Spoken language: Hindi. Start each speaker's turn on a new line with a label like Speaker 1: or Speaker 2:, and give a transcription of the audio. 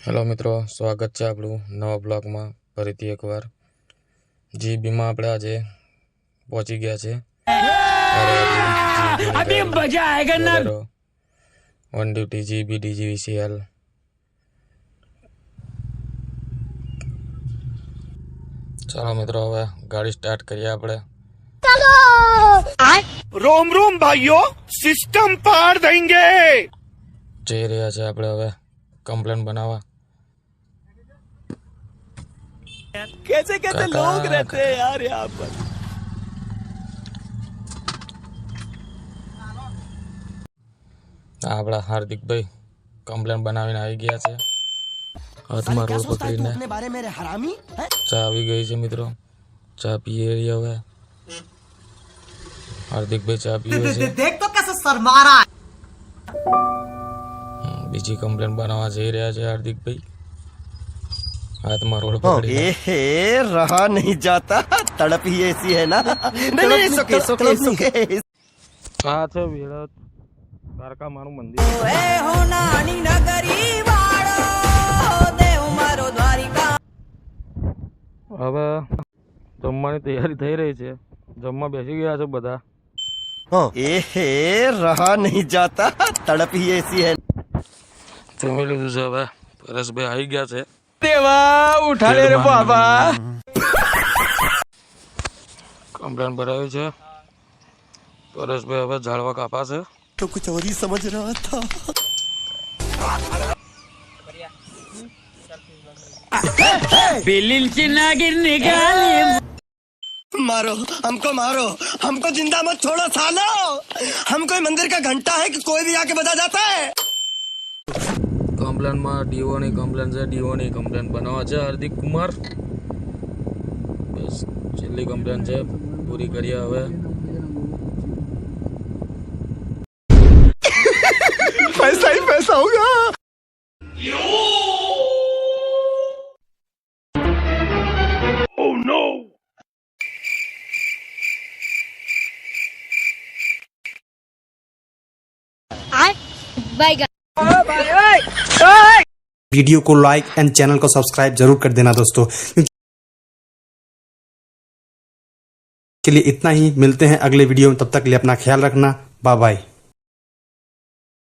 Speaker 1: हेलो मित्रों, स्वागत है आपणुं नवा ब्लॉग में फरीथी एकवार। जीबी में आपणे आजे पहोंची गया छे। अभी मजा आएगा ना। On duty GB DGVCL। चलो मित्रों, हवे गाड़ी स्टार्ट करिए आपणे।
Speaker 2: रोम रोम भाइयों, सिस्टम पार देंगे।
Speaker 1: जई रह्या छे आपणे हवे कंप्लेन बनावा।
Speaker 2: कैसे कैसे लोग रहते हैं यार यहाँ पर।
Speaker 1: आपड़ा हार्दिक भाई कंप्लेन बनावीने आई गया छे। हाथमां रोड पकड़ीने चा आवी गई छे मित्रों। चा पीए रह्या हवे। हार्दिक भाई चा पीए छे।
Speaker 3: देख तो कैसे शर्मा रहा है।
Speaker 1: बीजी कंप्लेन बनावा जई रह्या छे हार्दिक भाई। हाथ में रोड पकड़ी
Speaker 2: रहा नहीं जाता, तड़प ही ऐसी है ना। नहीं सुके
Speaker 1: हाँ छे विरत कारका मारू मंदिर।
Speaker 4: ए हो नानी नगरी वाळो देव मारो द्वारिका।
Speaker 1: હવે જમવાની તૈયારી થઈ રહી છે। જમવા બેસી ગયા છે બધા।
Speaker 2: रहा नहीं जाता, तड़प ही ऐसी है।
Speaker 1: જમી લીધું છે। હવે પરેશભાઈ આવી ગયા છે।
Speaker 2: देवा उठा ले रे बाबा।
Speaker 1: કમ્પ્લેન ભરાવી છે। પરેશભાઈ હવે ઝાડવા કાપા છે।
Speaker 2: तो कुछ और ही समझ रहा था। मारो हमको जिंदा मत छोड़ो सालो। हम कोई मंदिर का घंटा है कि कोई भी आके बजा जाता है।
Speaker 1: કમ્પ્લેન માં ડીઓ ની કમ્પ્લેન છે। ડીઓ ની કમ્પ્લેન બનાવવા છે હાર્દિક કુમાર। બસ છેલ્લી કમ્પ્લેન છે, પૂરી કરીએ હવે।
Speaker 2: पैसा ही पैसा होगा। Oh no!
Speaker 5: वीडियो को लाइक एंड चैनल को सब्सक्राइब जरूर कर देना दोस्तों। के लिए इतना ही, मिलते हैं अगले वीडियो में। तब तक के लिए अपना ख्याल रखना। Bye bye.